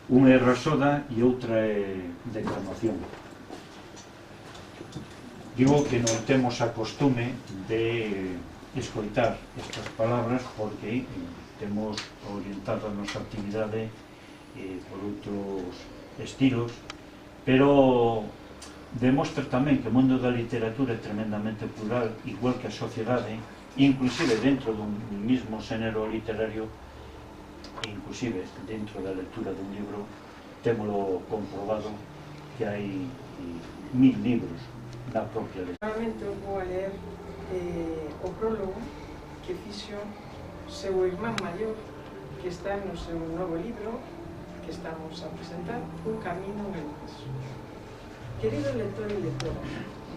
Unha é rasoda e outra é declamación. Digo que non temos a costume de escoitar estas palabras porque temos orientado a nosa actividade por outros estilos, pero demostra tamén que o mundo da literatura é tremendamente plural, igual que a sociedade, inclusive dentro dun mismo xénero literario, e inclusive dentro da lectura dun libro, témolo comprobado que hai 1000 libros na propia lectura. Normalmente vou a ler o prólogo que fixo seu irmán maior, que está no seu novo libro que estamos a presentar, Un camino en el paso. Queridos lector y lectora,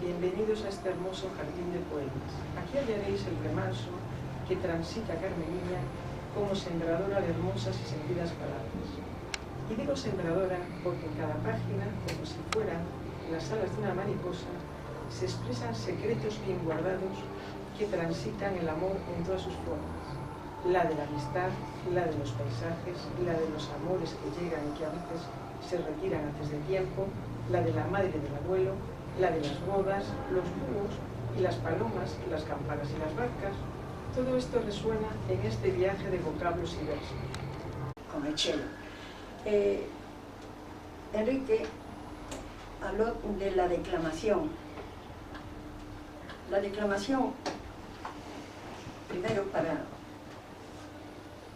bienvenidos a este hermoso jardín de poemas. Aquí hallaréis el remanso que transita Carmeliña como sembradora de hermosas y sentidas palabras. Y digo sembradora porque en cada página, como si fueran las alas de una mariposa, se expresan secretos bien guardados que transitan el amor en todas sus formas. La de la amistad, la de los paisajes, la de los amores que llegan y que a veces se retiran antes de tiempo, la de la madre y del abuelo, la de las bodas, los búhos y las palomas, las campanas y las barcas. Todo esto resuena en este viaje de vocablos y versos. Con el cello. Enrique habló de la declamación. La declamación, primero, para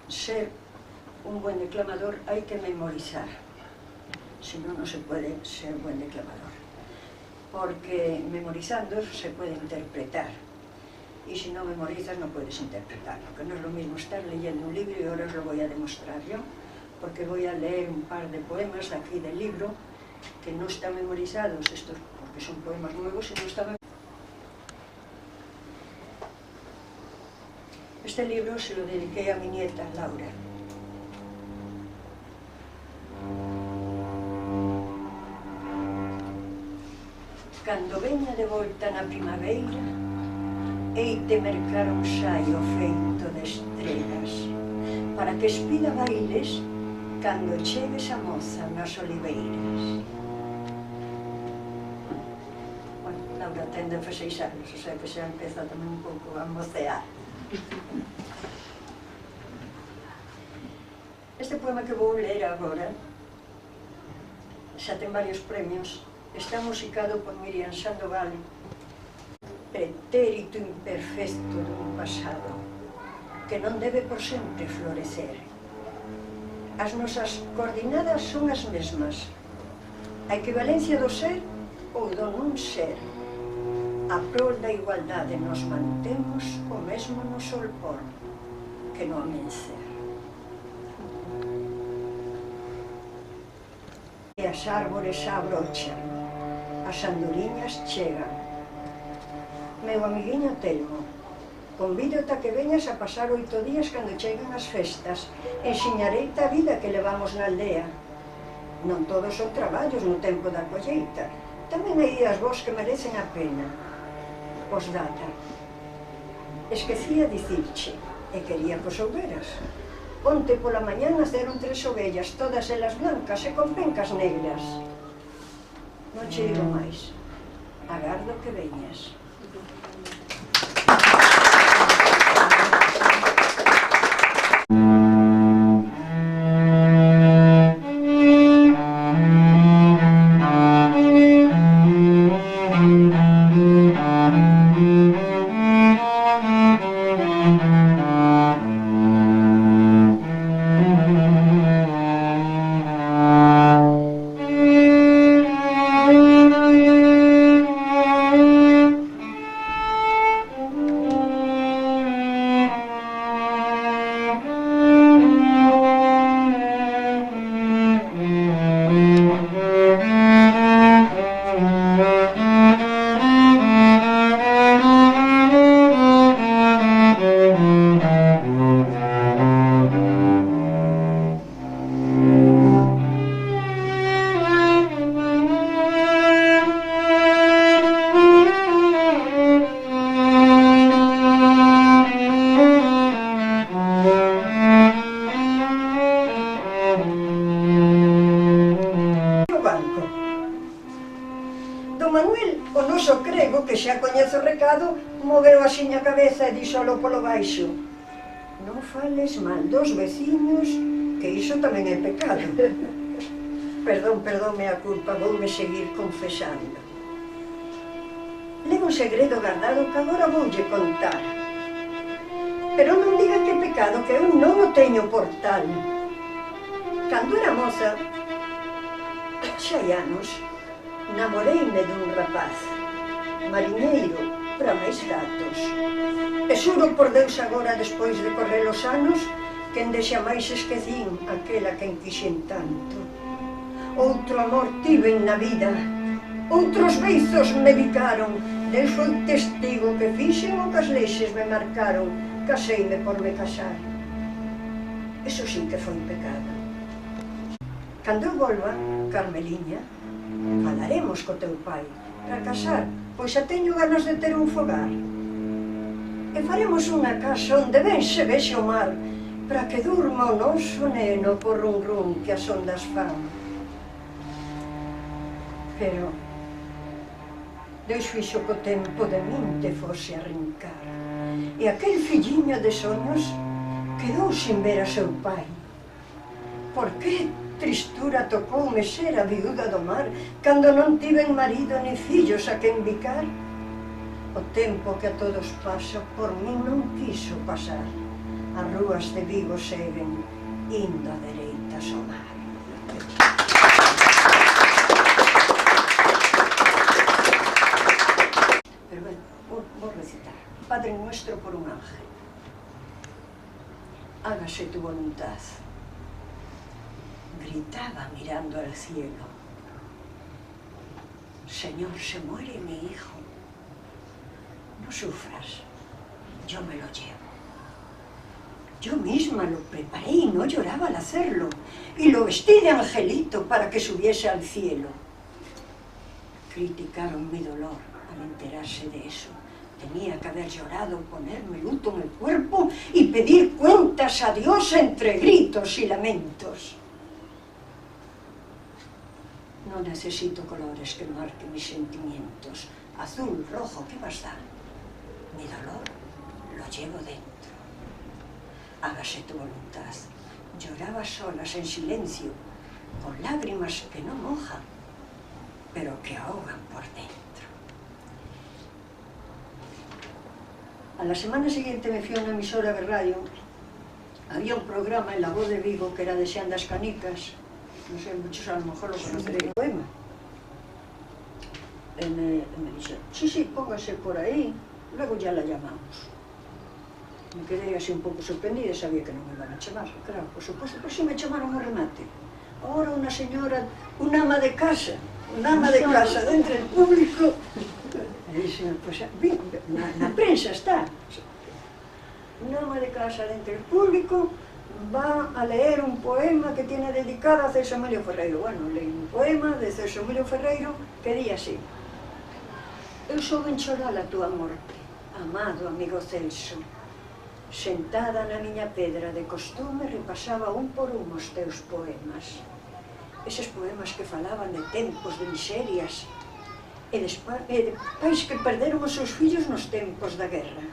ser un buen declamador hay que memorizar. Si no, no se puede ser buen declamador. Porque memorizando se puede interpretar. Y si no memorizas no puedes interpretarlo. Que no es lo mismo estar leyendo un libro, y ahora os lo voy a demostrar yo, porque voy a leer un par de poemas de aquí del libro que no están memorizados, estos porque son poemas nuevos y no están. Este libro se lo dediqué a mi nieta, Laura. Cando veña de volta na primavera, heite mercar un saio feito de estrelas, para que espida bailes cando chegues a moza nas oliveiras. Bueno, Laura ten 16 anos, o sea que xa empeza tamén un pouco a mocear. Este poema que vou ler agora xa ten varios premios. Está musicado por Miriam Sandoval. Pretérito imperfecto dun pasado que non debe por sempre florecer. As nosas coordinadas son as mesmas. A equivalencia do ser ou do non ser. A prol da igualdade nos mantemos o mesmo no solpor que no amencer. E as árbores abrochan, as andoriñas chegan. Meu amiguinho Telmo, convídote a que veñas a pasar 8 días cando cheguen as festas. Ensiñareite a vida que levamos na aldea. Non todos son traballos no tempo da colleita. Tamén hai días vos que merecen a pena. Postdata. Esquecía dicirche, e quería que o souberas. Onte pola mañá naceron 3 ovellas, todas elas blancas e con pencas negras. Non che digo máis. Agardo que veñas. Manuel, o noso crego, que xa coñece o recado, moveu así a cabeza e dixolo polo baixo: non fales mal dos veciños, que iso tamén é pecado. Perdón, mea culpa, voume seguir confesando. Levo un segredo guardado que agora voulle contar. Pero non diga que é pecado, que eu non o teño por tal. Cando era moza, xa hai anos, namoreime dun rapaz, mariñeiro, para máis datos. E xuro por Deus agora, despois de correr os anos, que endexa máis esquecín aquela que enquixen tanto. Outro amor tiven na vida, outros beizos me bicaron, Deus foi testigo que fixen o que as leixes me marcaron, caseime por me casar. Eso sí que foi pecado. Cando eu volva, Carmeliña, falaremos co teu pai para casar, pois xa teño ganas de ter un fogar. E faremos unha casa onde ben se vexe o mar, para que durma o noso neno por rum que as ondas fan. Pero Deus fixo co tempo de min te fose a rincar, e aquel filliño de soños quedou sin ver a seu pai. Por que tristura tocoume ser a viúda do mar, cando non tiven marido ni fillos a quen bicar? O tempo que a todos pasa, por min non quiso pasar. As rúas de Vigo seguen indo a dereitas ao mar. Pero ben, vou recitar. Padre nuestro por un ángel. Hágase tu voluntad. Gritaba mirando al cielo. Señor, se muere mi hijo. No sufras, yo me lo llevo. Yo misma lo preparé y no lloraba al hacerlo, y lo vestí de angelito para que subiese al cielo. Criticaron mi dolor al enterarse de eso. Tenía que haber llorado, ponerme luto en el cuerpo y pedir cuentas a Dios entre gritos y lamentos. No necesito colores que marquen mis sentimientos. Azul, rojo, ¿qué más da? Mi dolor lo llevo dentro. Hágase tu voluntad. Lloraba solas en silencio, con lágrimas que no mojan, pero que ahogan por dentro. A la semana siguiente me fui a una emisora de radio. Había un programa en La Voz de Vigo que era de Xean das Canicas. No sé, muchos a lo mejor lo conoceréis. El poema. Me dice, sí, póngase por ahí, luego ya la llamamos. Me quedé así un pouco sorprendida, sabía que non me iban a chamar, claro, por suposto, pero si me chamaron ao remate. Ahora unha señora, unha ama de casa dentro del público. E dixen, pues, na prensa está. Unha ama de casa dentro del público va a leer un poema que tiene dedicado a Celso Emilio Ferreiro. Bueno, leí un poema de Celso Emilio Ferreiro que di así: eu souben chorar a tua morte, amado amigo Celso. Sentada na miña pedra de costume repasaba un por un os teus poemas. Eses poemas que falaban de tempos de miserias e de pais que perderon os seus fillos nos tempos da guerra.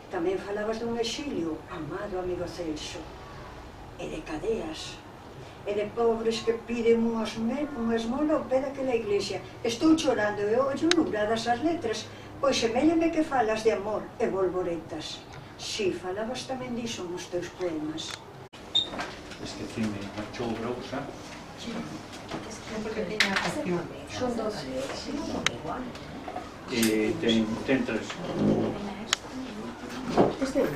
Tamén falabas dun exilio, amado amigo Celso, e de cadeas, e de pobres que piden unha esmola ao pé daquela iglesia. Estou chorando e ollo nubladas as letras, pois seméllame que falas de amor e volvoretas. Si, falabas tamén diso nos teus poemas. Esquecime, marchou Rosa. Porque teña canción. Son 12. Ten tres. Este é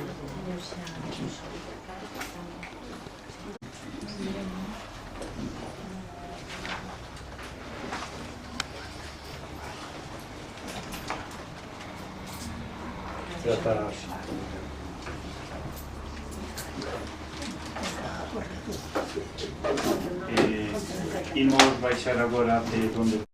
Imos baixar agora de donde